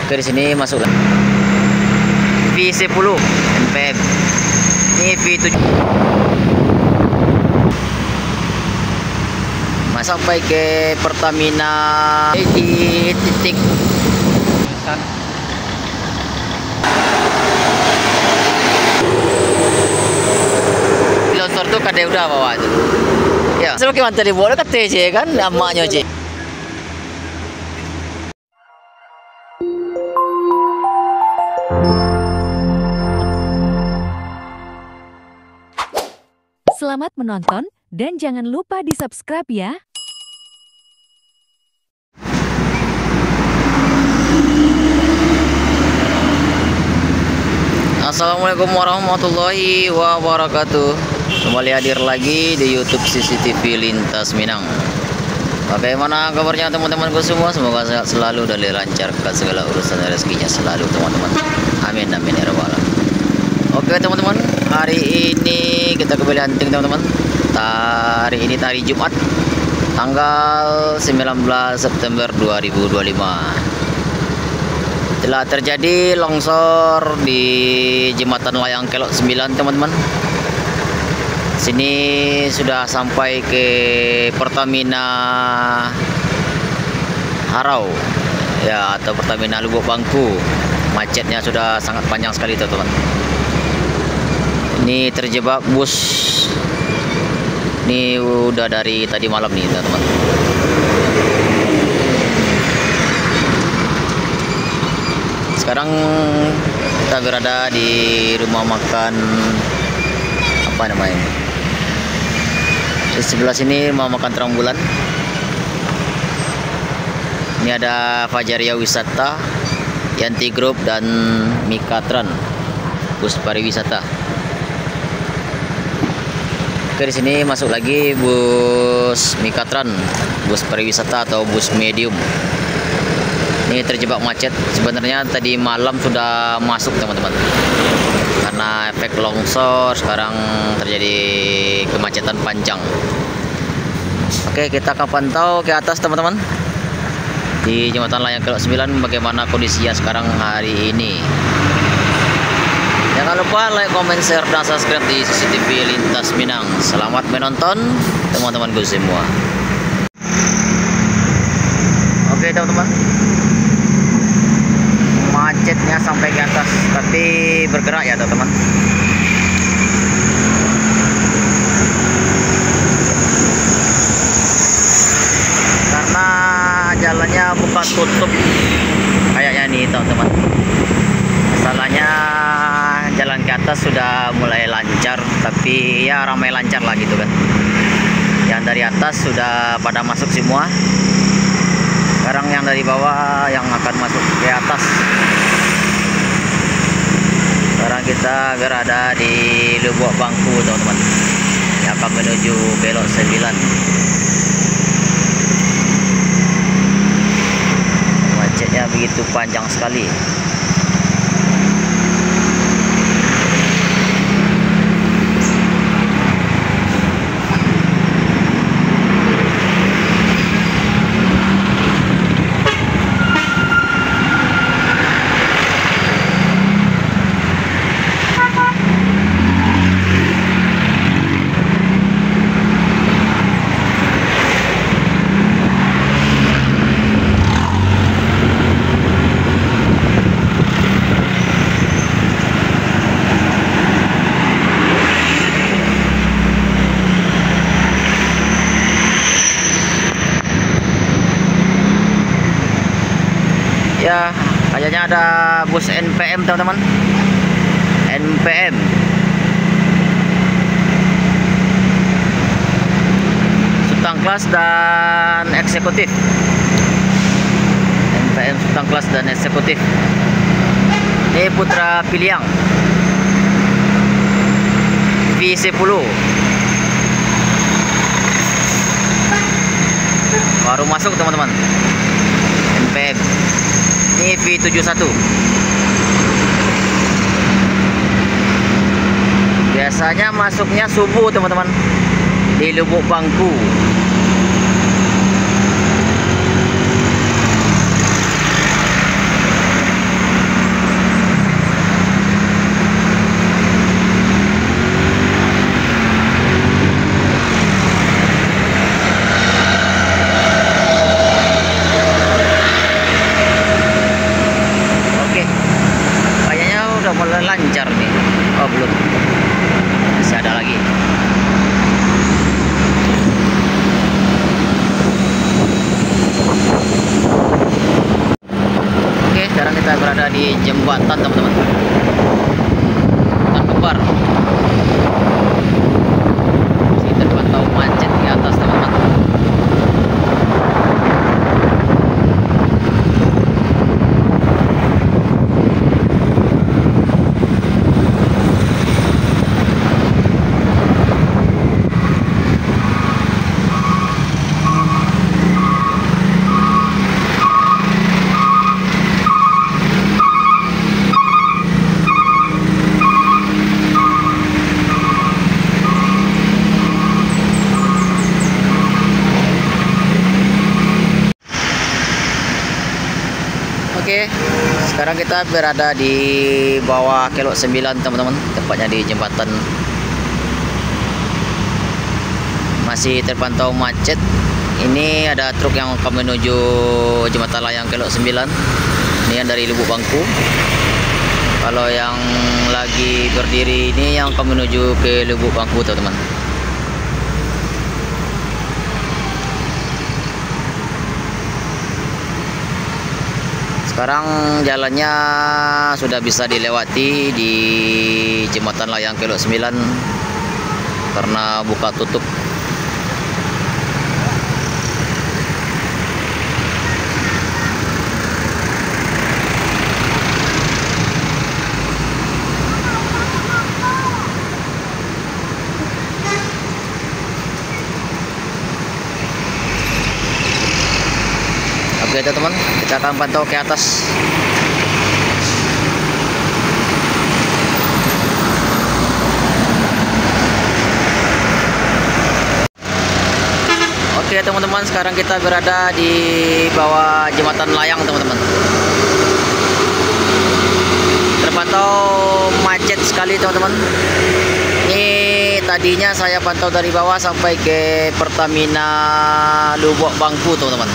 Oke, di sini masuk V10 NPM. Ini V7. Sampai ke Pertamina di titik longsor tuh kade udah bawa tuh. Ya, semakin mantap dibawa ke TC kan namanya C. Selamat menonton dan jangan lupa di-subscribe ya. Assalamualaikum warahmatullahi wabarakatuh. Kembali hadir lagi di YouTube CCTV Lintas Minang. Bagaimana kabarnya teman-temanku semua? Semoga sehat selalu dan dilancarkan segala urusan rezekinya selalu teman-teman. Amin amin ya rabbal alamin. Oke teman-teman, hari ini kita kembali hunting teman-teman. Hari ini hari Jumat, tanggal 19 September 2025. Telah terjadi longsor di Jembatan Layang Kelok 9 teman-teman. Sini sudah sampai ke Pertamina Harau ya, atau Pertamina Lubuk Bangku. Macetnya sudah sangat panjang sekali teman-teman. Ini terjebak bus. Ini udah dari tadi malam nih teman-teman. Sekarang kita berada di rumah makan apa namanya? Di sebelah sini rumah makan Terang Bulan. Ini ada Fajaria Wisata, Yanti Group dan Mikatran bus pariwisata. Oke, di sini masuk lagi bus Mikatran, bus pariwisata atau bus medium. Ini terjebak macet. Sebenarnya tadi malam sudah masuk teman-teman. Karena efek longsor sekarang terjadi kemacetan panjang. Oke, kita akan pantau ke atas teman-teman. Di Jembatan Layang Kelok 9 bagaimana kondisinya sekarang hari ini. Jangan lupa like, comment, share, dan subscribe di CCTV Lintas Minang. Selamat menonton teman-temanku semua. Oke teman-teman, macetnya sampai ke atas, tapi bergerak ya teman-teman. Karena jalannya bukan tutup kayaknya nih teman-teman. Masalahnya jalan ke atas sudah mulai lancar, tapi ya ramai lancar lah gitu kan. Yang dari atas sudah pada masuk semua. Sekarang yang dari bawah yang akan masuk ke atas. Sekarang kita berada di Lubuk Bangku teman-teman, yang akan menuju belok 9. Macetnya begitu panjang sekali. Ya, kayaknya ada bus NPM teman-teman. NPM. Sutang kelas dan eksekutif. NPM Sutang kelas dan eksekutif. Ini Putra Piliang. V10. Baru masuk teman-teman. NPM. Ini V71. Biasanya masuknya subuh teman-teman di Lubuk Bangku. kita berada di jembatan teman-teman. Jembatan Kembar. Masih terpantau macet di atas teman-teman. Oke, sekarang kita berada di bawah Kelok 9 teman-teman, tepatnya di jembatan. Masih terpantau macet. Ini ada truk yang akan menuju jembatan layang Kelok 9. Ini yang dari Lubuk Bangku. Kalau yang lagi berdiri ini yang akan menuju ke Lubuk Bangku teman-teman. Sekarang jalannya sudah bisa dilewati di jembatan layang Kelok 9 karena buka tutup. Oke teman-teman, kita akan pantau ke atas. Oke teman-teman, sekarang kita berada di bawah jembatan layang teman-teman. Terpantau macet sekali teman-teman. Ini tadinya saya pantau dari bawah sampai ke Pertamina Lubuk Bangku teman-teman.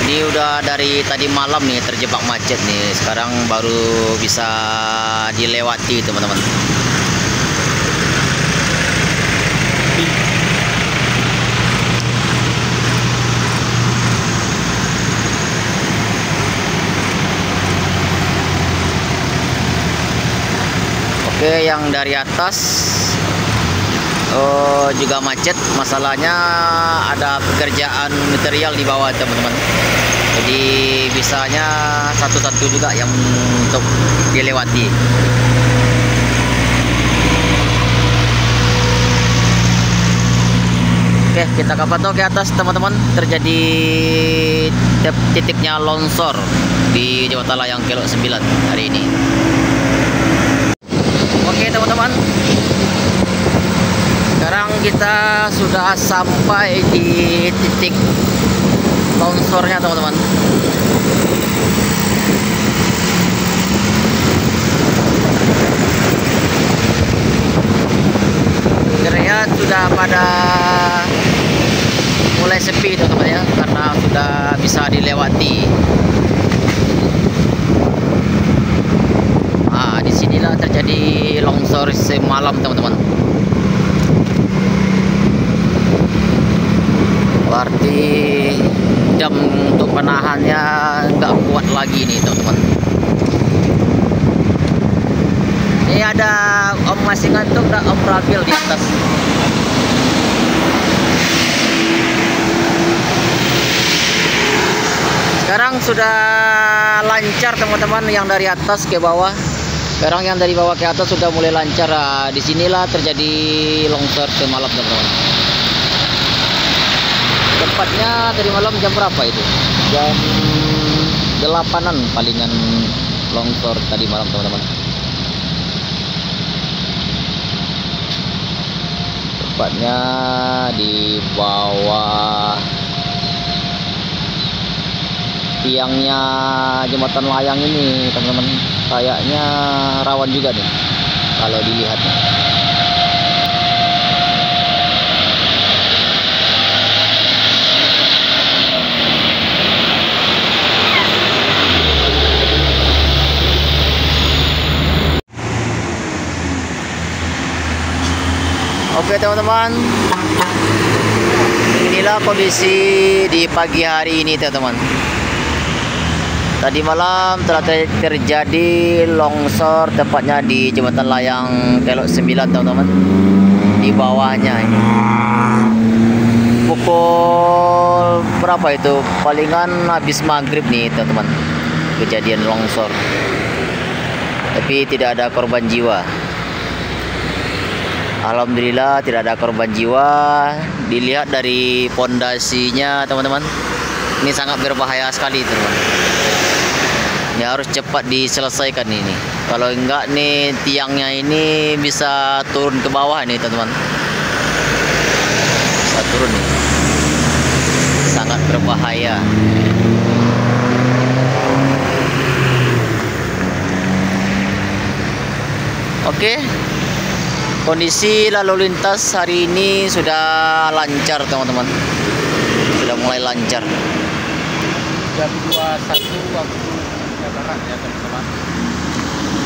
Ini udah dari tadi malam nih terjebak macet nih. Sekarang baru bisa dilewati teman-teman. Oke, yang dari atas juga macet. Masalahnya ada pekerjaan material di bawah teman-teman. Jadi bisanya satu-satu juga yang untuk dilewati. Oke, kita akan pantau ke atas teman-teman. Terjadi titiknya longsor di jembatan layang Kelok 9 hari ini. Oke teman-teman, sekarang kita sudah sampai di titik longsornya teman-teman. Terlihat sudah pada mulai sepi teman-teman ya, karena sudah bisa dilewati. Nah, disinilah terjadi longsor semalam teman-teman. Berarti dam untuk penahannya nggak kuat lagi nih teman-teman. Ini ada Om masih ngantuk, ada Om Rafil di atas. Sekarang sudah lancar teman-teman, yang dari atas ke bawah. Sekarang yang dari bawah ke atas sudah mulai lancar. Nah, disinilah terjadi longsor semalam teman-teman. Tepatnya tadi malam jam berapa itu? Jam 8-an palingan longsor tadi malam teman-teman. Tepatnya di bawah tiangnya jembatan layang ini teman-teman. Kayaknya rawan juga nih kalau dilihat. Oke teman-teman, inilah kondisi di pagi hari ini teman-teman. Tadi malam telah terjadi longsor tepatnya di Jembatan Layang Kelok 9 teman-teman. Di bawahnya ini. Pukul berapa itu? Palingan habis maghrib nih teman-teman. Kejadian longsor. Tapi tidak ada korban jiwa. Alhamdulillah tidak ada korban jiwa. Dilihat dari pondasinya teman-teman. Ini sangat berbahaya sekali teman-teman. Ini harus cepat diselesaikan ini. Kalau enggak nih tiangnya ini bisa turun ke bawah nih teman-teman. Bisa turun nih. Sangat berbahaya. Oke. Kondisi lalu lintas hari ini sudah lancar teman-teman. Sudah mulai lancar. Jam 21 waktu Indonesia Barat ya teman-teman.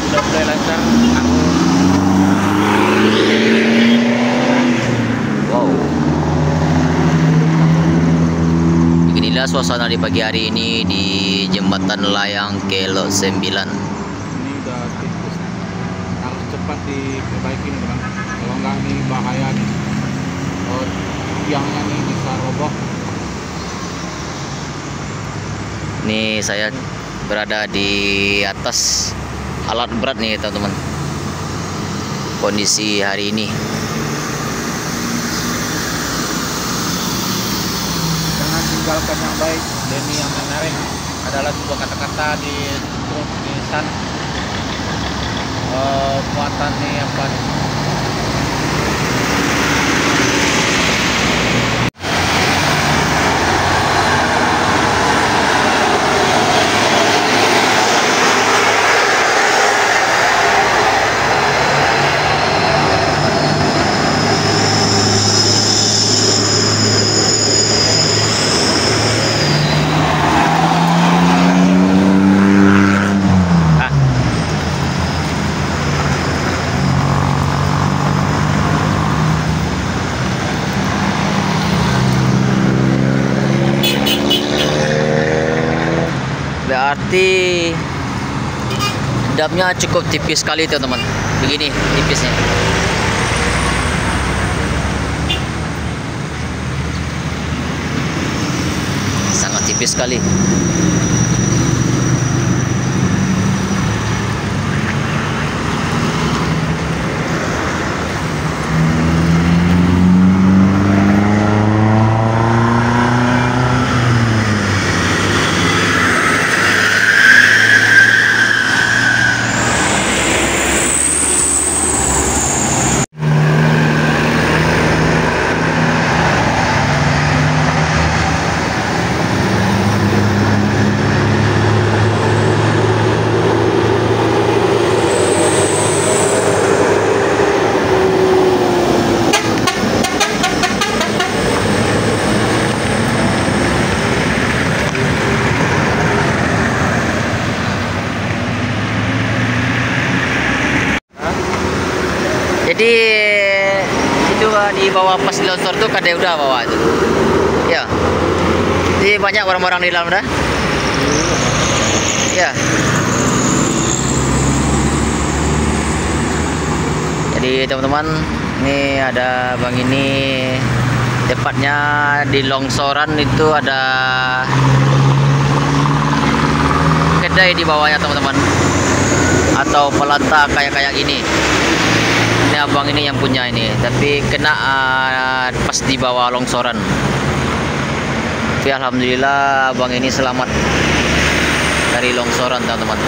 Sudah mulai lancar. Wow. Beginilah suasana di pagi hari ini di Jembatan Layang Kelok 9. Ini udah tikus. Harus cepat diperbaiki nih teman. Kalau enggak nih bahaya nih. Oh, tiangnya nih bisa roboh. Ini saya berada di atas alat berat nih teman-teman. Kondisi hari ini. Jangan tinggalkan yang baik. Denny yang menarik adalah sebuah kata-kata di truk Nissan. Muatannya apa nih? Berarti damnya cukup tipis sekali teman-teman. Begini tipisnya. Sangat tipis sekali. Jadi itu di bawah pas longsor tuh kada udah bawah itu. Ya. Jadi banyak barang-barang di dalam dah. Ya. Jadi teman-teman, ini ada bang ini tepatnya di longsoran itu ada kedai di bawahnya teman-teman. Atau pelanta kayak gini. Ini abang ini yang punya ini, tapi kena pas di bawah longsoran. Tapi alhamdulillah abang ini selamat dari longsoran teman-teman.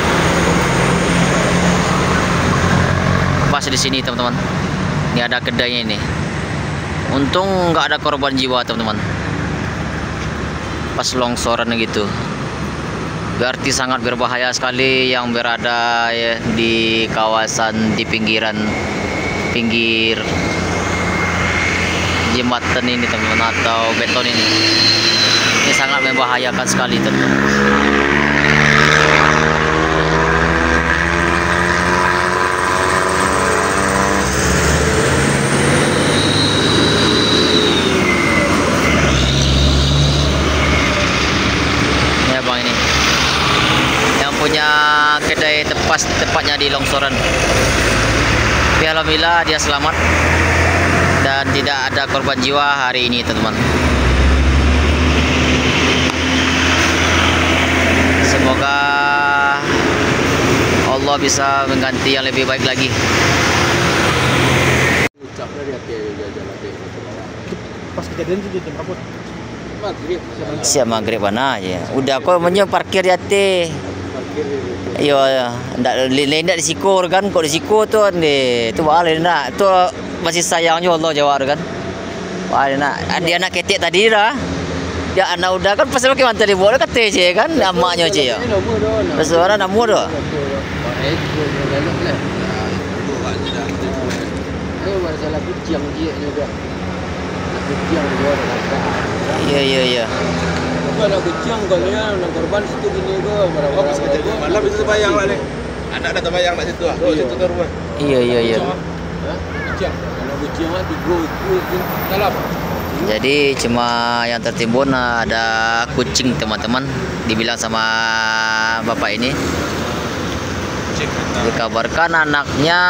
Pas di sini teman-teman. Ini ada kedainya ini. Untung nggak ada korban jiwa teman-teman. Pas longsoran gitu. Berarti sangat berbahaya sekali yang berada ya, di kawasan di pinggir jembatan ini teman-teman, atau beton ini. Ini sangat membahayakan sekali teman-teman. Ini abang ini. pas tepatnya di longsoran. Tapi alhamdulillah dia selamat dan tidak ada korban jiwa hari ini, teman-teman. Semoga Allah bisa mengganti yang lebih baik lagi. Pas kejadian itu jam berapa? Maghrib. Siap maghrib mana aja. Udah kok parkir di atas. Iya, ndak disikur kan, kok disikur tuh nih. Tu balik nak. Tu masih sayangnya Allah jawab kan. Balik nak. Dia anak ketek tadi dah. Dia anak udah kan pasal pakai mantel di bawah kata je kan, amaknya je ya. Pasal nama dah. Masalah kucing dia juga. Kucing juga Iya. Kalau kucing kalau ya korban situ gini go berapa Malam itu terbayang lah nih. Anak dah terbayang kat situ ah. Oh, situ tu rumah. Iya. kucing. Kalau kucing mah 3 dalam. Jadi cuma yang tertimbun ada kucing, teman-teman. Dibilang sama bapak ini. Dikabarkan anaknya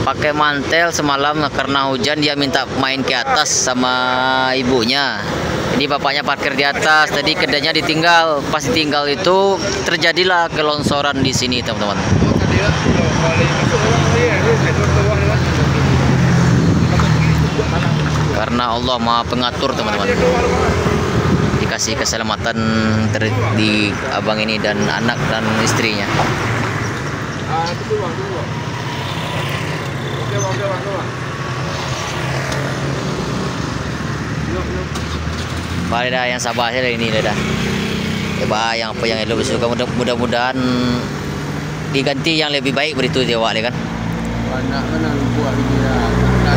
pakai mantel semalam karena hujan, dia minta main ke atas sama ibunya. Jadi bapaknya parkir di atas, tadi kedainya ditinggal. Pas ditinggal itu terjadilah kelongsoran di sini, teman-teman. Karena Allah Maha Pengatur, teman-teman. Dikasih keselamatan di abang ini dan anak dan istrinya. Balik dah yang sabar saja ini dah. Coba yang apa yang elok bersuka, mudah-mudahan diganti yang lebih baik beritu dia wak kan. Anak kan buat dia.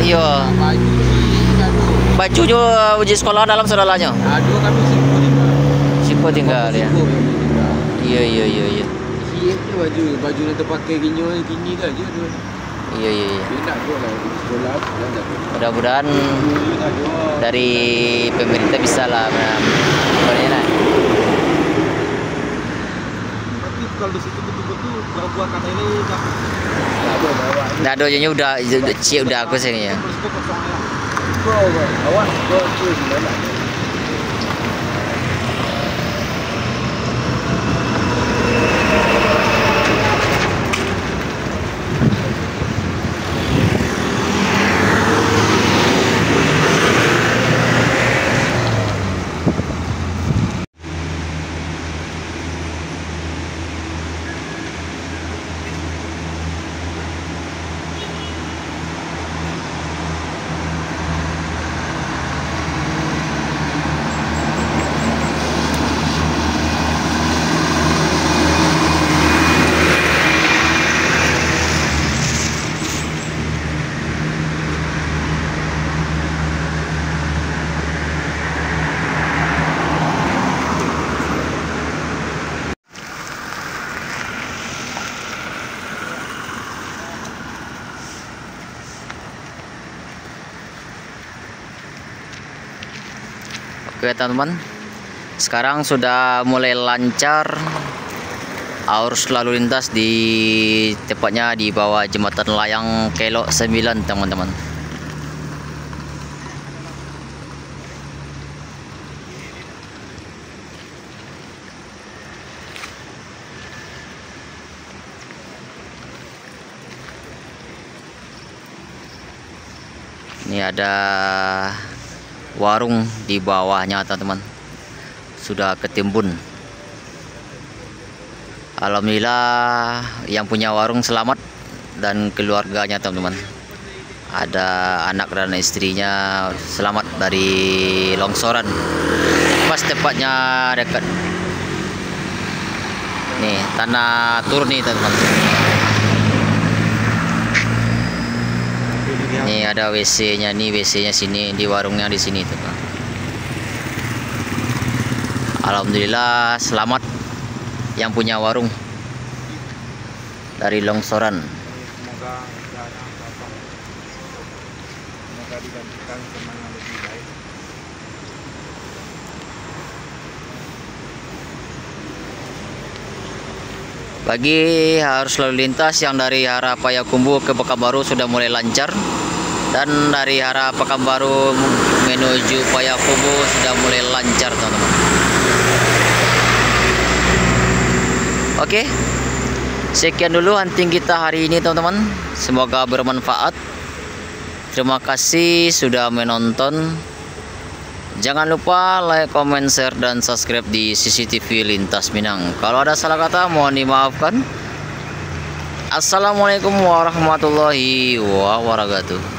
Iya. Bajunya uji sekolah dalam saudaranya. Aduh kami Siapa tinggal ya. Iya. Siapa baju yang terpakai gini kan dia tu. Iya. Dia nak go lah di sekolah. Mudah-mudahan dari pemerintah bisa lah Tapi kalau di situ betul-betul buat kata ini Nggak ada jadinya udah cik udah aku sini ya. Awas go tu mana. Oke teman-teman, sekarang sudah mulai lancar arus lalu lintas di tepatnya di bawah jembatan layang Kelok 9, teman-teman. Ini ada warung di bawahnya, teman-teman, sudah ketimbun. Alhamdulillah yang punya warung selamat dan keluarganya, teman-teman. Ada anak dan istrinya selamat dari longsoran. Pas tepatnya dekat nih tanah turun nih, teman-teman. Ini ada WC-nya nih, WC-nya sini di warungnya di sini, teman. Alhamdulillah selamat yang punya warung dari longsoran. Semoga digantikan sama yang lebih baik. Bagi arus lalu lintas yang dari arah Payakumbuh ke Pekanbaru sudah mulai lancar, dan dari arah Pekanbaru menuju Payakumbuh sudah mulai lancar, teman-teman. Oke, sekian dulu hunting kita hari ini, teman-teman. Semoga bermanfaat. Terima kasih sudah menonton. Jangan lupa like, comment, share, dan subscribe di CCTV Lintas Minang. Kalau ada salah kata mohon dimaafkan. Assalamualaikum warahmatullahi wabarakatuh.